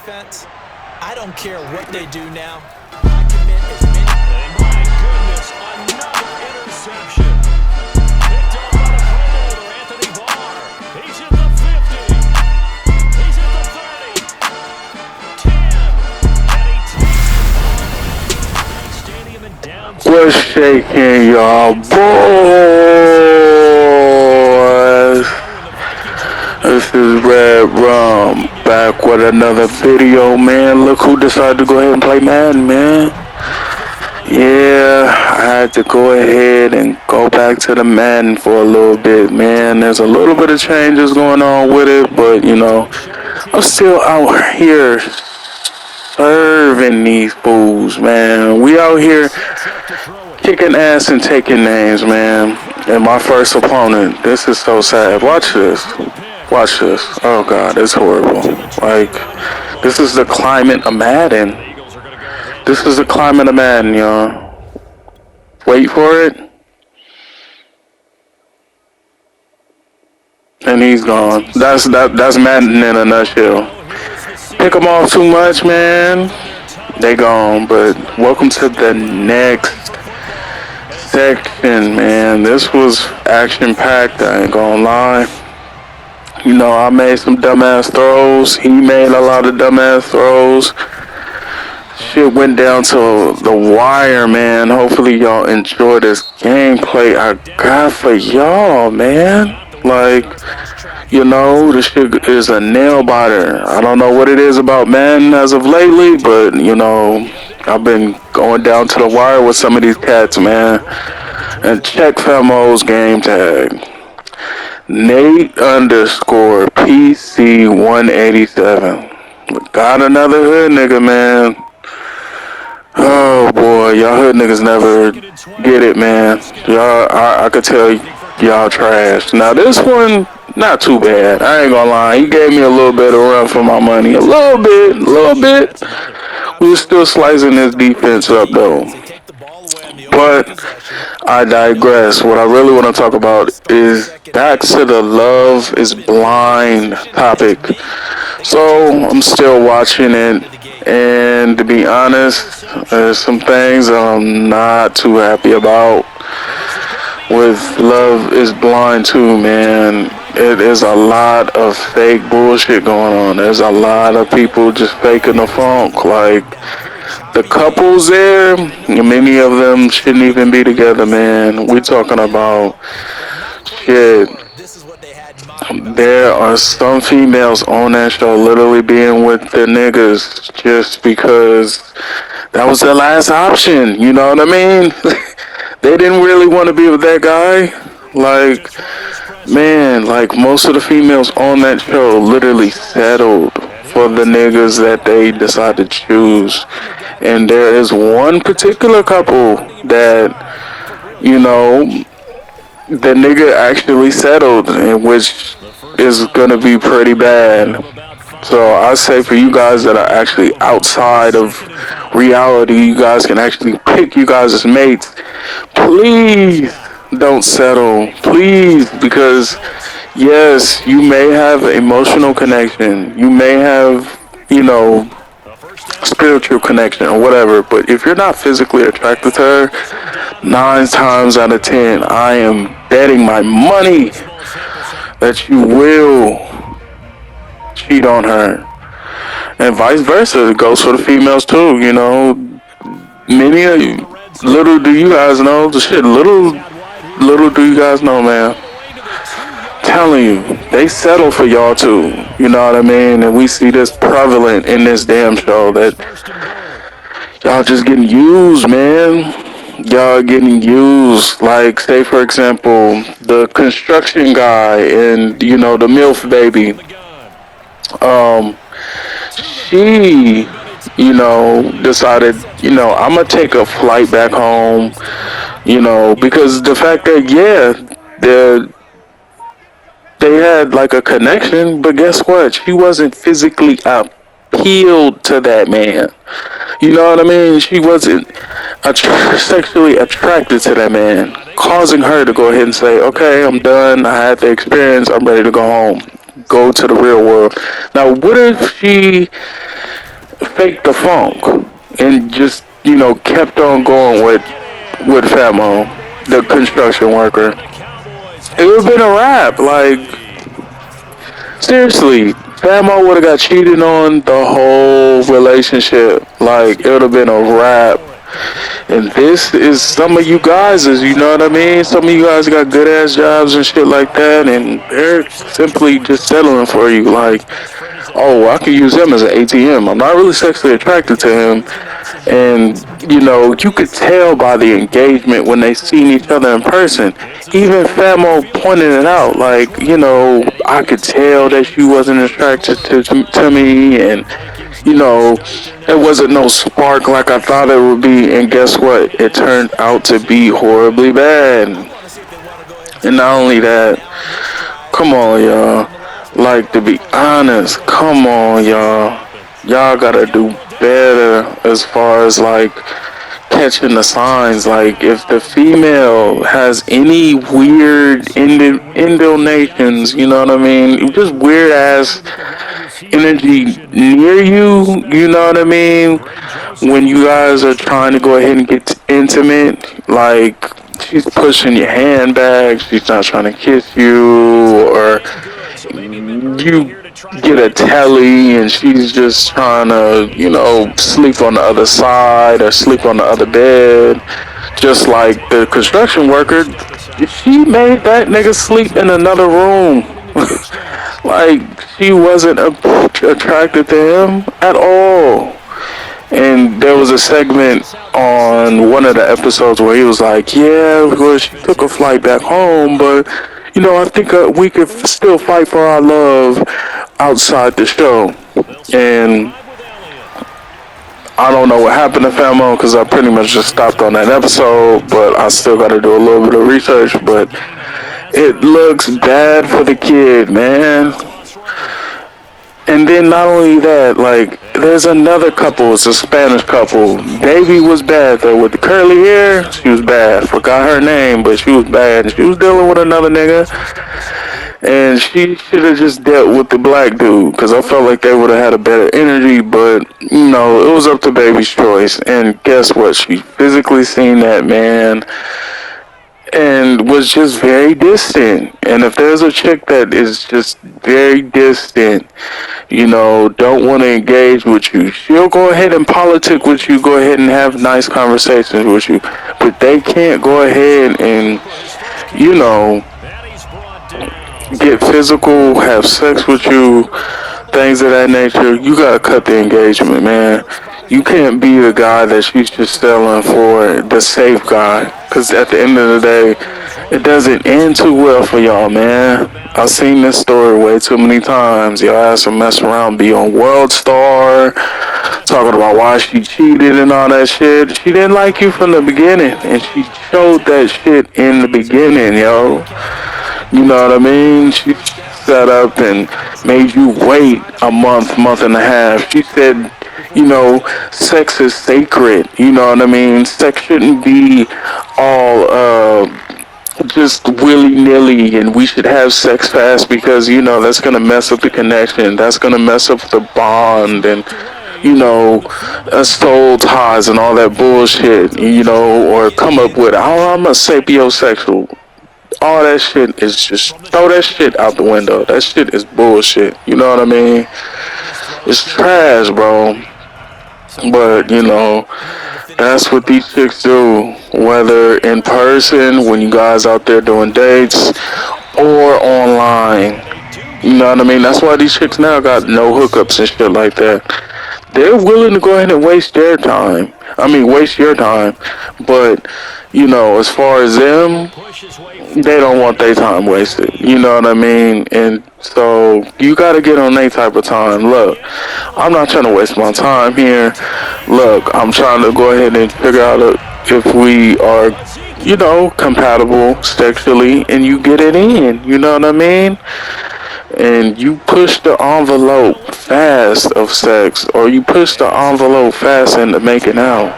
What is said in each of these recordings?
defense, I don't care what they do now. I commit as many. And my goodness, another interception. Picked up by the Pro Bowler, Anthony Barr. He's at the 50. He's at the 30. 10. And he takes it all the stadium and down. What's shaking, y'all boys? This is Red Rum back with another video, man. Look who decided to go ahead and play Madden, man. Yeah, I had to go ahead and go back to the Madden for a little bit, man. There's a little bit of changes going on with it, but you know, I'm still out here serving these fools, man. We out here kicking ass and taking names, man. And my first opponent, this is so sad. Watch this. Watch this. Oh God, it's horrible. Like, this is the climate of Madden. This is the climate of Madden, y'all. Wait for it. And he's gone. That's Madden in a nutshell. Pick them off too much, man. They gone. But welcome to the next section, man. This was action-packed, I ain't gonna lie. You know, I made some dumbass throws. He made a lot of dumbass throws. Shit went down to the wire, man. Hopefully y'all enjoy this gameplay I got for y'all, man. Like, you know, this shit is a nail biter. I don't know what it is about Madden as of lately, but, you know, I've been going down to the wire with some of these cats, man. And check Femo's game tag. Nate underscore PC 187. Got another hood nigga, man. Oh boy, y'all hood niggas never get it, man. Y'all, I could tell y'all trash. Now this one, not too bad. I ain't gonna lie. He gave me a little bit of run for my money. A little bit. We were still slicing his defense up though. But I digress. What I really want to talk about is back to the love is blind topic. So I'm still watching it, and to be honest, there's some things I'm not too happy about with Love is Blind 2, man. It is a lot of fake bullshit going on. There's a lot of people just faking the funk. Like, the couples there, many of them shouldn't even be together, man. We talking about shit. There are some females on that show literally being with the niggas just because that was their last option. You know what I mean? They didn't really want to be with that guy. Like, man, like most of the females on that show literally settled for the niggas that they decided to choose. And there is one particular couple that, you know, the nigga actually settled, and which is gonna be pretty bad. So I say for you guys that are actually outside of reality, you guys can actually pick you guys as mates. Please don't settle, please, because yes, you may have an emotional connection, you may have, you know, spiritual connection or whatever, but if you're not physically attracted to her, 9 times out of 10, I am betting my money that you will cheat on her. And vice versa, it goes for the females too, you know. Many of you, little do you guys know, the shit, little do you guys know, man. Telling you, they settle for y'all too, you know what I mean? And we see this prevalent in this damn show that y'all just getting used, man. Y'all getting used. Like, say for example, the construction guy and, you know, the MILF baby. She, you know, decided, you know, I'm gonna take a flight back home, you know, because the fact that, yeah, they had like a connection, but guess what? She wasn't physically appealed to that man. You know what I mean? She wasn't sexually attracted to that man, causing her to go ahead and say, okay, I'm done. I had the experience. I'm ready to go home. Go to the real world. Now, what if she faked the funk and just kept on going with Famo, the construction worker, it would have been a wrap. Like, seriously, Famo would have got cheated on the whole relationship. Like, it would have been a wrap. And this is some of you guys, is you know what I mean? Some of you guys got good ass jobs and shit like that, and they're simply just settling for you. Like, oh, I could use him as an ATM. I'm not really sexually attracted to him. And, you could tell by the engagement when they seen each other in person. Even Famo pointed it out, like, I could tell that she wasn't attracted to me, and, it wasn't no spark like I thought it would be. And guess what? It turned out to be horribly bad. And not only that, come on, y'all. Like, to be honest, come on, y'all. Y'all gotta do better as far as, like, catching the signs. Like, if the female has any weird indonations, you know what I mean? Just weird ass energy near you, you know what I mean? When you guys are trying to go ahead and get intimate, like, she's pushing your handbag, she's not trying to kiss you, or you get a telly and she's just trying to, sleep on the other side or sleep on the other bed. Just like the construction worker, she made that nigga sleep in another room. Like, she wasn't attracted to him at all. And there was a segment on one of the episodes where he was like, yeah, well, she took a flight back home, but, I think we could still fight for our love outside the show. And I don't know what happened to Famo because I pretty much just stopped on that episode, but I still got to do a little bit of research. But it looks bad for the kid, man. And then not only that, like, there's another couple, it's a Spanish couple. Baby was bad though, with the curly hair, she was bad. Forgot her name, but she was bad. She was dealing with another nigga. And she should have just dealt with the black dude, because I felt like they would have had a better energy, but, it was up to Baby's choice. And guess what? She physically seen that man and was just very distant. And if there's a chick that is just very distant, don't want to engage with you, she'll go ahead and politic with you, go ahead and have nice conversations with you. But they can't go ahead and, get physical, have sex with you, things of that nature. You gotta cut the engagement, man. You can't be the guy that she's just selling for, the safe guy. Because at the end of the day, it doesn't end too well for y'all, man. I've seen this story way too many times. Y'all ass to mess around, be on World Star, talking about why she cheated and all that shit. She didn't like you from the beginning, and she showed that shit in the beginning, yo. You know what I mean? She set up and made you wait a month and a half. She said, sex is sacred. You know what I mean? Sex shouldn't be all just willy-nilly, and we should have sex fast because, that's going to mess up the connection. That's going to mess up the bond and, soul ties and all that bullshit, or come up with, oh, I'm a sapiosexual. All that shit is just, throw that shit out the window. That shit is bullshit. You know what I mean? It's trash, bro. But, that's what these chicks do. Whether in person, when you guys out there doing dates, or online. You know what I mean? That's why these chicks now got no hookups and shit like that. They're willing to go ahead and waste their time. Waste your time. But, as far as them, they don't want their time wasted. You know what I mean? And so you gotta get on their type of time. Look, I'm not trying to waste my time here. Look, I'm trying to go ahead and figure out if we are, compatible sexually, and you get it in. You know what I mean? and you push the envelope fast of sex, or you push the envelope fast into making out,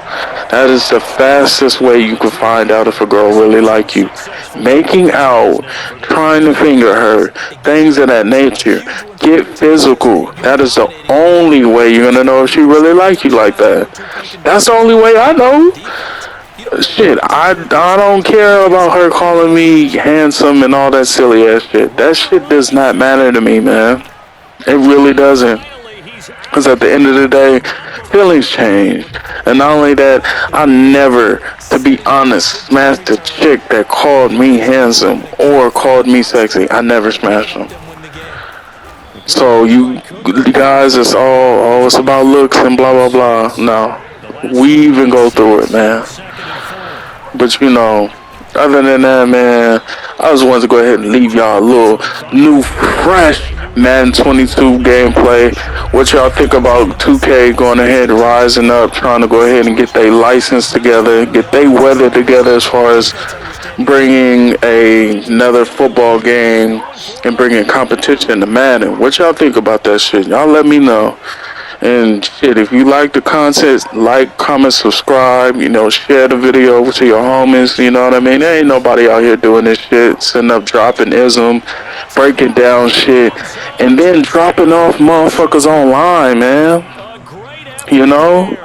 that is the fastest way you can find out if a girl really like you. Making out, trying to finger her, things of that nature. Get physical. That is the only way you're gonna know if she really like you like that. That's the only way I know. Shit, I don't care about her calling me handsome and all that silly ass shit. That shit does not matter to me, man. It really doesn't. Because at the end of the day, feelings change. And not only that, I never, to be honest, smashed a chick that called me handsome or called me sexy. I never smashed them. So you guys, it's all, oh, it's about looks and blah, blah, blah. No. We even go through it, man. But you know, other than that, man, I just wanted to go ahead and leave y'all a little new, fresh Madden 22 gameplay. What y'all think about 2K going ahead, rising up, trying to go ahead and get their license together, get their weather together as far as bringing another football game and bringing competition to Madden? What y'all think about that shit? Y'all let me know. And shit, if you like the content, like, comment, subscribe, you know, share the video to your homies, you know what I mean? There ain't nobody out here doing this shit, sitting up dropping ism, breaking down shit, and then dropping off motherfuckers online, man. You know?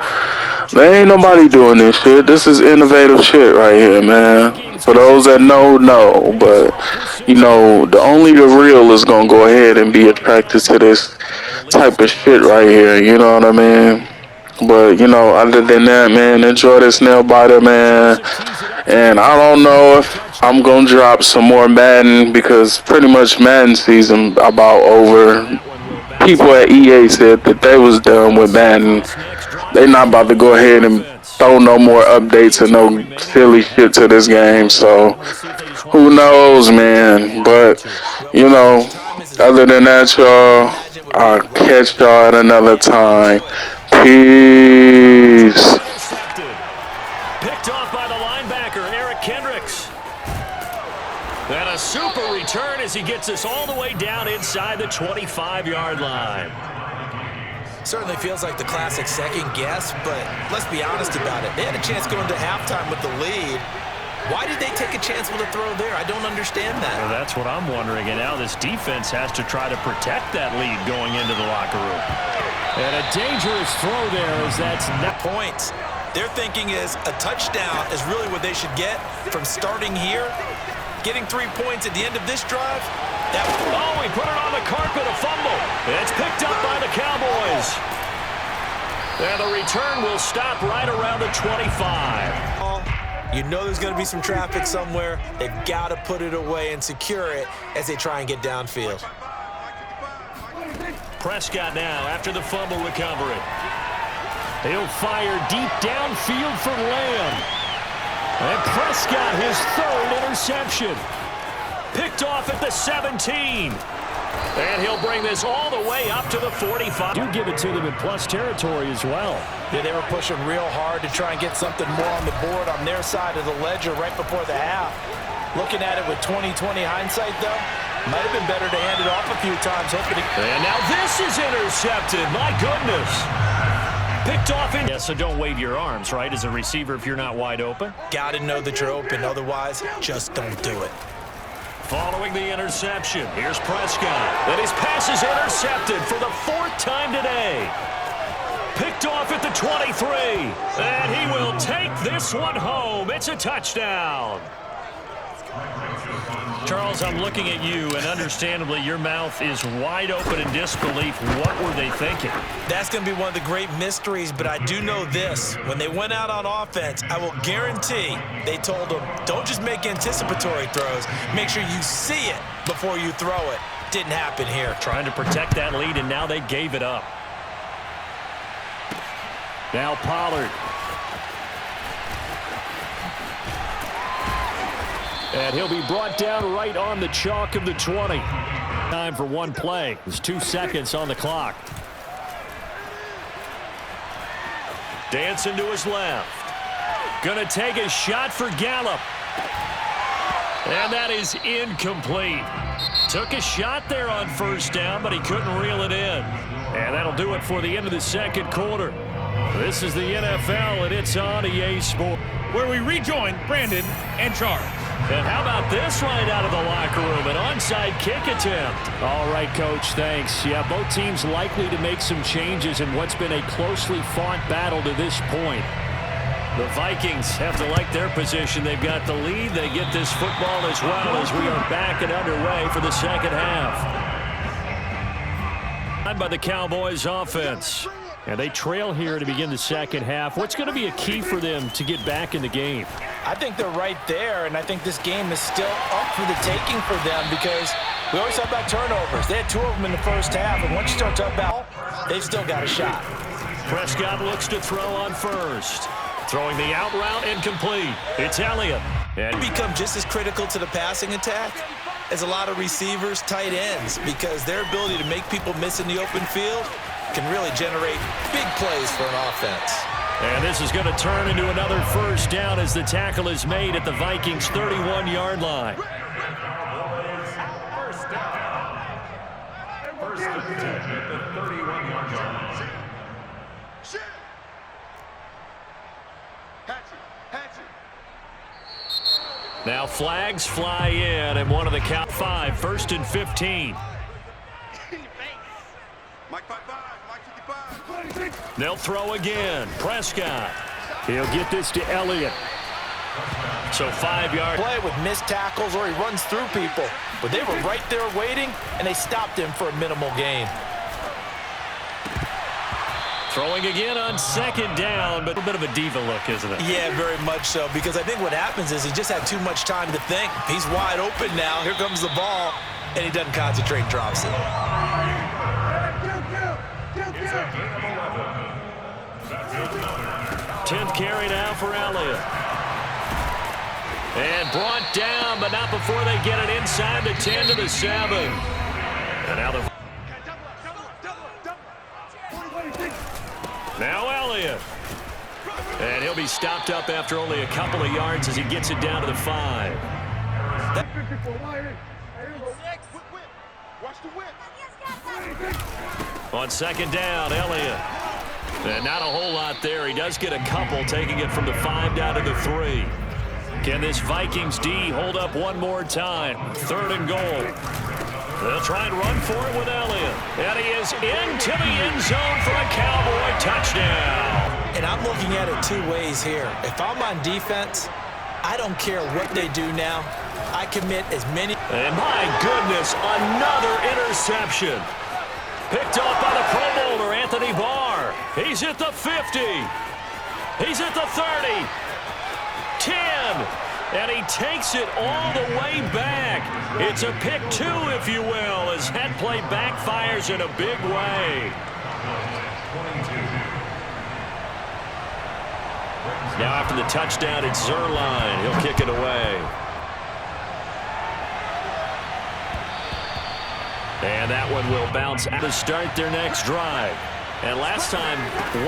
There ain't nobody doing this shit. This is innovative shit right here, man. For those that know, but, you know, only the real is gonna go ahead and be attracted to this type of shit right here, you know what I mean? But, you know, other than that, man, enjoy this nail biter, man. And I don't know if I'm gonna drop some more Madden, because pretty much Madden season about over. People at EA said that they was done with Madden. They not about to go ahead and throw no more updates and no silly shit to this game. So who knows, man? But you know, other than that, y'all, I'll catch y'all at another time. Peace. Picked off by the linebacker, Eric Kendricks. And a super return as he gets us all the way down inside the 25-yard line. Certainly feels like the classic second guess, but let's be honest about it. They had a chance going to halftime with the lead. Why did they take a chance with a throw there? I don't understand that. Well, that's what I'm wondering. And now this defense has to try to protect that lead going into the locker room. And a dangerous throw there as that's not points. Their thinking is a touchdown is really what they should get from starting here. Getting 3 points at the end of this drive. Oh, he put it on the carpet, a fumble. It's picked up by the Cowboys. And the return will stop right around the 25. You know there's going to be some traffic somewhere. They've got to put it away and secure it as they try and get downfield. Prescott now after the fumble recovery. He'll fire deep downfield for Lamb. And Prescott, his third interception. Picked off at the 17. And he'll bring this all the way up to the 45. Do give it to them in plus territory as well. Yeah, they were pushing real hard to try and get something more on the board on their side of the ledger right before the half. Looking at it with 20/20 hindsight, though, might have been better to hand it off a few times. And now this is intercepted. My goodness. Picked off in. Yeah, so don't wave your arms, right, as a receiver if you're not wide open. Got to know that you're open. Otherwise, just don't do it. Following the interception, here's Prescott. And his pass is intercepted for the 4th time today. Picked off at the 23. And he will take this one home. It's a touchdown. Charles, I'm looking at you, and understandably, your mouth is wide open in disbelief. What were they thinking? That's going to be one of the great mysteries, but I do know this. When they went out on offense, I will guarantee they told them, don't just make anticipatory throws. Make sure you see it before you throw it. Didn't happen here. Trying to protect that lead, and now they gave it up. Now Pollard. And he'll be brought down right on the chalk of the 20. Time for one play. There's 2 seconds on the clock. Dancing to his left. Gonna take a shot for Gallup. And that is incomplete. Took a shot there on first down, but he couldn't reel it in. And that'll do it for the end of the second quarter. This is the NFL, and it's on EA Sports, where we rejoin Brandon and Charles. And how about this right out of the locker room? An onside kick attempt. All right, Coach, thanks. Yeah, both teams likely to make some changes in what's been a closely fought battle to this point. The Vikings have to like their position. They've got the lead. They get this football as well as we are back and underway for the second half. By the Cowboys offense. And they trail here to begin the second half. What's going to be a key for them to get back in the game? I think they're right there, and I think this game is still up for the taking for them because we always talk about turnovers. They had 2 of them in the first half, and once you start talking about, they've still got a shot. Prescott looks to throw on first. Throwing the out route incomplete. It's Elliott. And become just as critical to the passing attack as a lot of receivers, tight ends, because their ability to make people miss in the open field can really generate big plays for an offense. And this is going to turn into another first down as the tackle is made at the Vikings' 31-yard line. First down. First and 10 at the 31-yard line. Now flags fly in, and one of the count 5, 1st and 15. They'll throw again. Prescott. He'll get this to Elliott. So 5-yard play with missed tackles or he runs through people. But they were right there waiting, and they stopped him for a minimal gain. Throwing again on second down, but a bit of a diva look, isn't it? Yeah, very much so, because I think what happens is he just had too much time to think. He's wide open now. Here comes the ball, and he doesn't concentrate and drops it. 10th carry now for Elliott. And brought down, but not before they get it inside the 10 to the 7. And now Elliott. And he'll be stopped up after only a couple of yards as he gets it down to the 5. On second down, Elliott. And not a whole lot there. He does get a couple, taking it from the 5 down to the 3. Can this Vikings D hold up one more time? 3rd and goal. They'll try and run for it with Elliott. And he is into the end zone for a Cowboy touchdown. And I'm looking at it 2 ways here. If I'm on defense, I don't care what they do now. I commit as many. And my goodness, another interception. Picked off by the Pro Bowler, Anthony Barr. He's at the 50. He's at the 30. 10. And he takes it all the way back. It's a pick 2, if you will, as that play backfires in a big way. Now after the touchdown, it's Zerline. He'll kick it away. And that one will bounce out to start their next drive. And last time,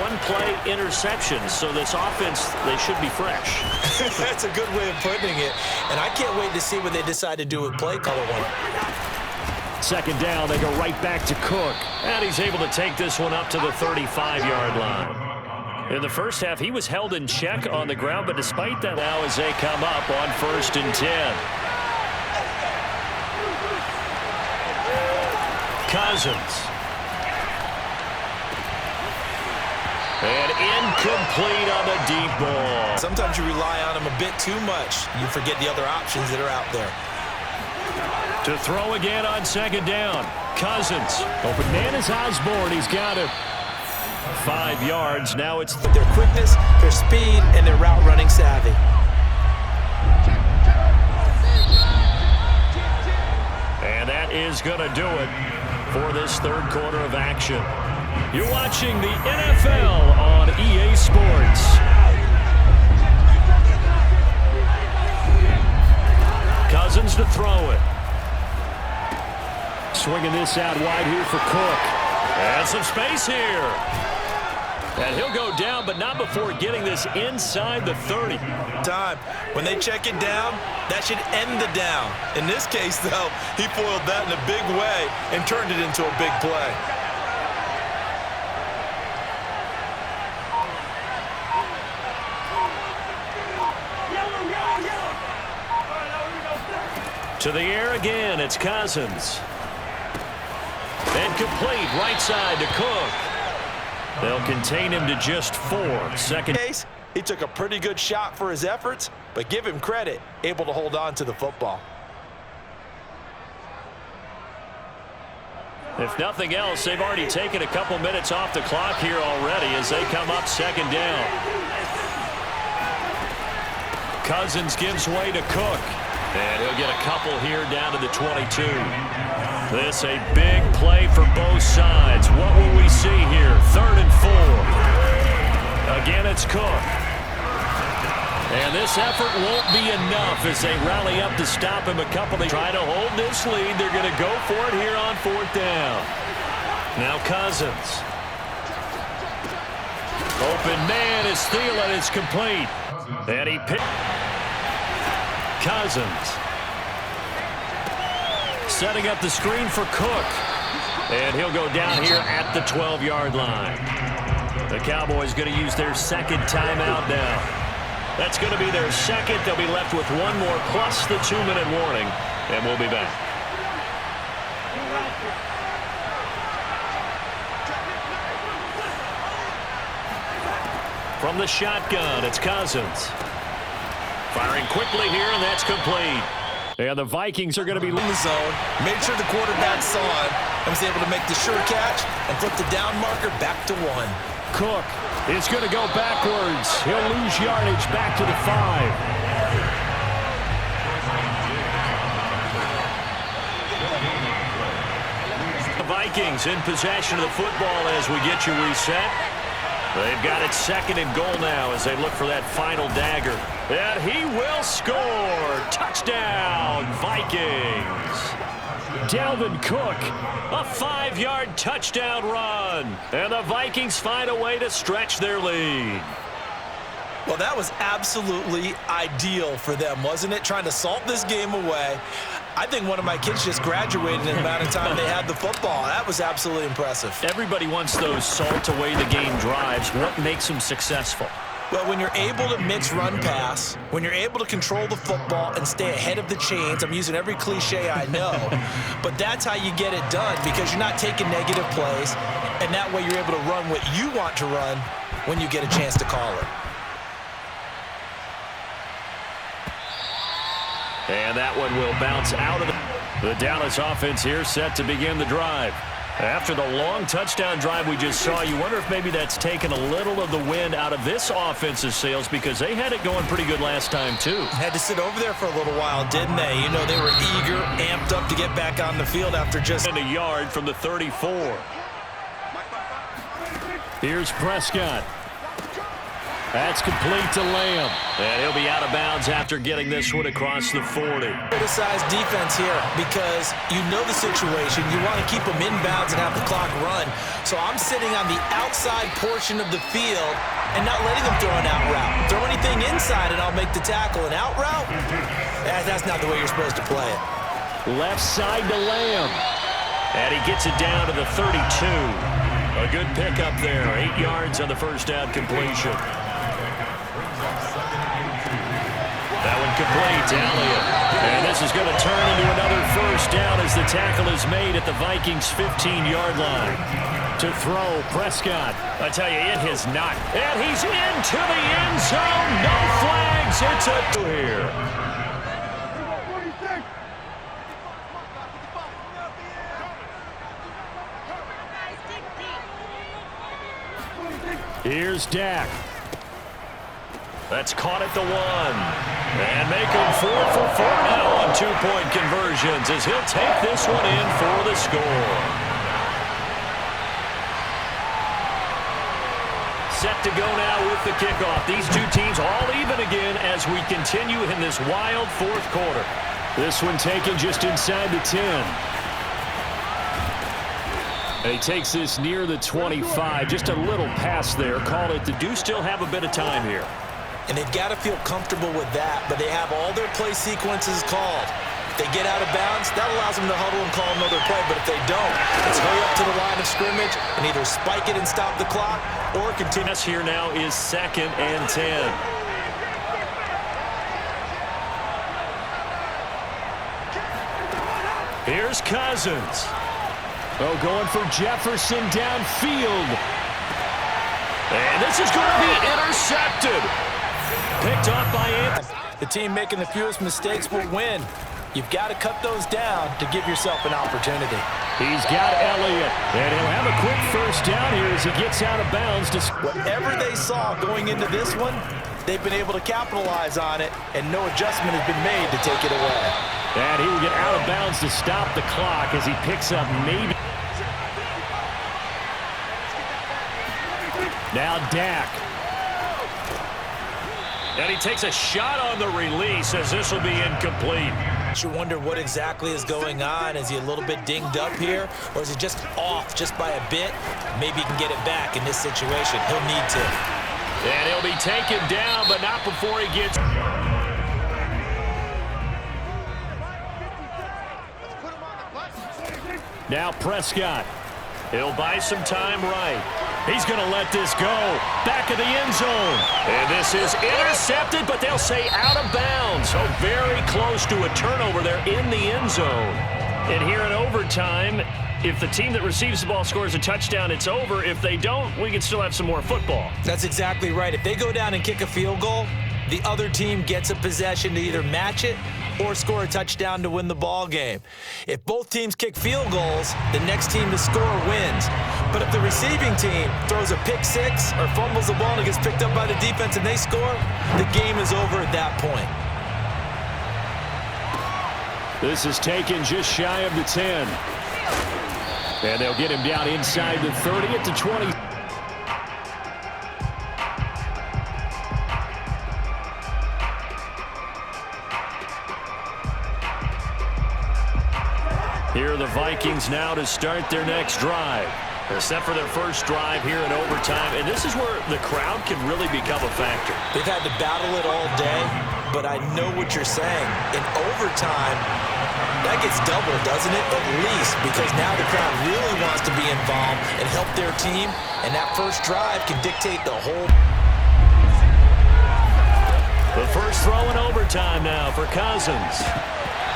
1-play interception. So this offense, they should be fresh. That's a good way of putting it. And I can't wait to see what they decide to do with play color one. Second down, they go right back to Cook. And he's able to take this one up to the 35-yard line. In the first half, he was held in check on the ground, but despite that, now as they come up on 1st and 10. Cousins. And incomplete on the deep ball. Sometimes you rely on him a bit too much. You forget the other options that are out there. To throw again on second down. Cousins. Open man is Osborne. He's got it. 5 yards. Now it's with their quickness, their speed, and their route running savvy. And that is going to do it for this 3rd quarter of action. You're watching the NFL on EA Sports. Cousins to throw it. Swinging this out wide here for Cook. And some space here. And he'll go down, but not before getting this inside the 30. Time. When they check it down, that should end the down. In this case, though, he foiled that in a big way and turned it into a big play. To the air again, it's Cousins. And complete, right side to Cook. They'll contain him to just 4. Second Case, he took a pretty good shot for his efforts, but give him credit, able to hold on to the football. If nothing else, they've already taken a couple minutes off the clock here already as they come up second down. Cousins gives way to Cook. And he'll get a couple here down to the 22. This a big play for both sides. What will we see here? 3rd and 4. Again, it's Cook. And this effort won't be enough as they rally up to stop him a couple. They try to hold this lead. They're going to go for it here on 4th down. Now Cousins. Open man is Thielen. It's complete. And he picked Cousins. Setting up the screen for Cook. And he'll go down here at the 12-yard line. The Cowboys going to use their second timeout now. That's going to be their second. They'll be left with one more plus the 2-minute warning. And we'll be back. From the shotgun, it's Cousins. Firing quickly here, and that's complete. And the Vikings are going to be in the zone. Made sure the quarterback saw him and was able to make the sure catch and flip the down marker back to 1. Cook is going to go backwards. He'll lose yardage back to the 5. The Vikings in possession of the football as we get you reset. They've got it 2nd and goal now as they look for that final dagger. And he will score. Touchdown, Vikings. Dalvin Cook, a 5-yard touchdown run. And the Vikings find a way to stretch their lead. Well, that was absolutely ideal for them, wasn't it? Trying to salt this game away. I think one of my kids just graduated in the amount of time they had the football. That was absolutely impressive. Everybody wants those salt-away-the-game drives. What makes them successful? Well, when you're able to mix run-pass, when you're able to control the football and stay ahead of the chains, I'm using every cliche I know, but that's how you get it done because you're not taking negative plays, and that way you're able to run what you want to run when you get a chance to call it. And that one will bounce out of the Dallas offense here set to begin the drive. After the long touchdown drive we just saw, you wonder if maybe that's taken a little of the wind out of this offensive sails because they had it going pretty good last time too. Had to sit over there for a little while, didn't they? You know, they were eager, amped up to get back on the field after just a yard from the 34. Here's Prescott. That's complete to Lamb. And he'll be out of bounds after getting this one across the 40. Criticized defense here because you know the situation. You want to keep them inbounds and have the clock run. So I'm sitting on the outside portion of the field and not letting them throw an out route. Throw anything inside and I'll make the tackle. An out route? That's not the way you're supposed to play it. Left side to Lamb. And he gets it down to the 32. A good pickup there. 8 yards on the first down completion. That one complete to Elliott. And this is going to turn into another first down as the tackle is made at the Vikings' 15-yard line. To throw, Prescott. I tell you, it has not. And he's into the end zone. No flags. It's a 2 here. Here's Dak. That's caught at the 1. And make him 4 for 4 now on 2-point conversions as he'll take this one in for the score. Set to go now with the kickoff. These two teams all even again as we continue in this wild 4th quarter. This one taken just inside the 10. And he takes this near the 25. Just a little pass there. Called it. They do still have a bit of time here. And they've got to feel comfortable with that, but they have all their play sequences called. If they get out of bounds, that allows them to huddle and call another play, but if they don't, it's hurry up to the line of scrimmage and either spike it and stop the clock or continue. This here now is 2nd and 10. Here's Cousins. Oh, going for Jefferson downfield. And this is going to be intercepted. Picked off by Anthony. The team making the fewest mistakes will win. You've got to cut those down to give yourself an opportunity. He's got Elliott, and he'll have a quick first down here as he gets out of bounds. Whatever they saw going into this one, they've been able to capitalize on it, and no adjustment has been made to take it away. And he will get out of bounds to stop the clock as he picks up maybe. Now Dak. And he takes a shot on the release as this will be incomplete. You wonder what exactly is going on. Is he a little bit dinged up here, or is he just off just by a bit? Maybe he can get it back in this situation. He'll need to. And he'll be taken down, but not before he gets... Now Prescott. He'll buy some time right. He's going to let this go. Back of the end zone. And this is intercepted, but they'll say out of bounds. So very close to a turnover there in the end zone. And here in overtime, if the team that receives the ball scores a touchdown, it's over. If they don't, we can still have some more football. That's exactly right. If they go down and kick a field goal, the other team gets a possession to either match it or score a touchdown to win the ball game. If both teams kick field goals, the next team to score wins. But if the receiving team throws a pick six or fumbles the ball and it gets picked up by the defense and they score, the game is over at that point. This is taken just shy of the 10. And they'll get him down inside the 30 at the 20. Here are the Vikings now to start their next drive. Except for their first drive here in overtime. And this is where the crowd can really become a factor. They've had to battle it all day, but I know what you're saying. In overtime, that gets doubled, doesn't it? At least, because now the crowd really wants to be involved and help their team, and that first drive can dictate the whole. The first throw in overtime now for Cousins.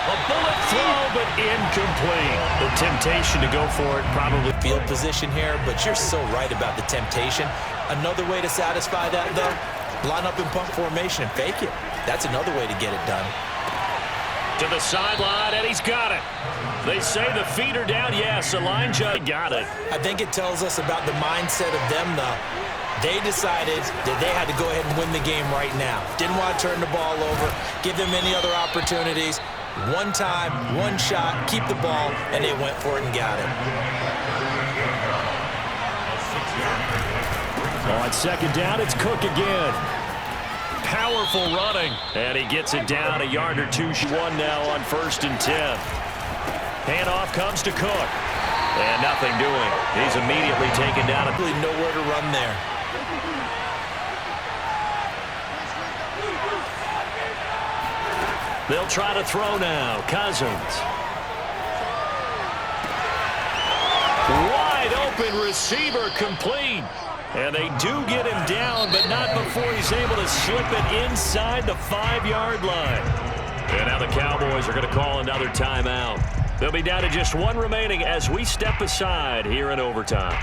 A bullet throw, but incomplete. The temptation to go for it probably. Field position here, but you're so right about the temptation. Another way to satisfy that, though, line up in pump formation and fake it. That's another way to get it done. To the sideline, and he's got it. They say the feet are down. Yes, Elijah got it. I think it tells us about the mindset of them, though. They decided that they had to go ahead and win the game right now. Didn't want to turn the ball over, give them any other opportunities. One time, one shot, keep the ball, and they went for it and got it. On second down, it's Cook again. Powerful running, and he gets it down a yard or two. One now on 1st and 10. Handoff comes to Cook, and nothing doing. He's immediately taken down. Really nowhere to run there. They'll try to throw now. Cousins. Wide open receiver complete. And they do get him down, but not before he's able to slip it inside the 5-yard line. And now the Cowboys are going to call another timeout. They'll be down to just one remaining as we step aside here in overtime.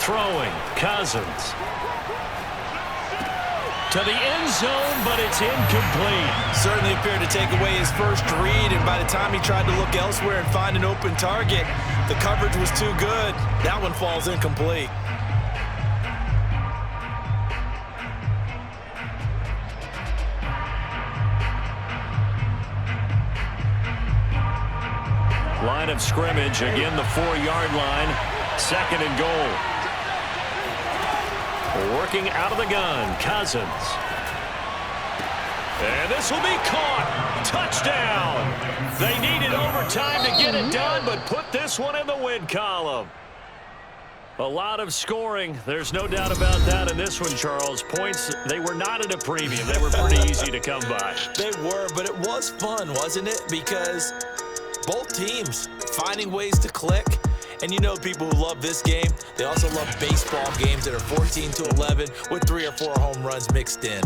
Throwing, Cousins. To the end zone, but it's incomplete. Certainly appeared to take away his first read, and by the time he tried to look elsewhere and find an open target, the coverage was too good. That one falls incomplete. Line of scrimmage, again the 4-yard line. 2nd and goal. Working out of the gun, Cousins. And this will be caught. Touchdown. They needed overtime to get it done, but put this one in the win column. A lot of scoring. There's no doubt about that in this one, Charles. Points, they were not at a premium. They were pretty easy to come by. They were, but it was fun, wasn't it? Because both teams finding ways to click. And you know people who love this game, they also love baseball games that are 14-11 with 3 or 4 home runs mixed in.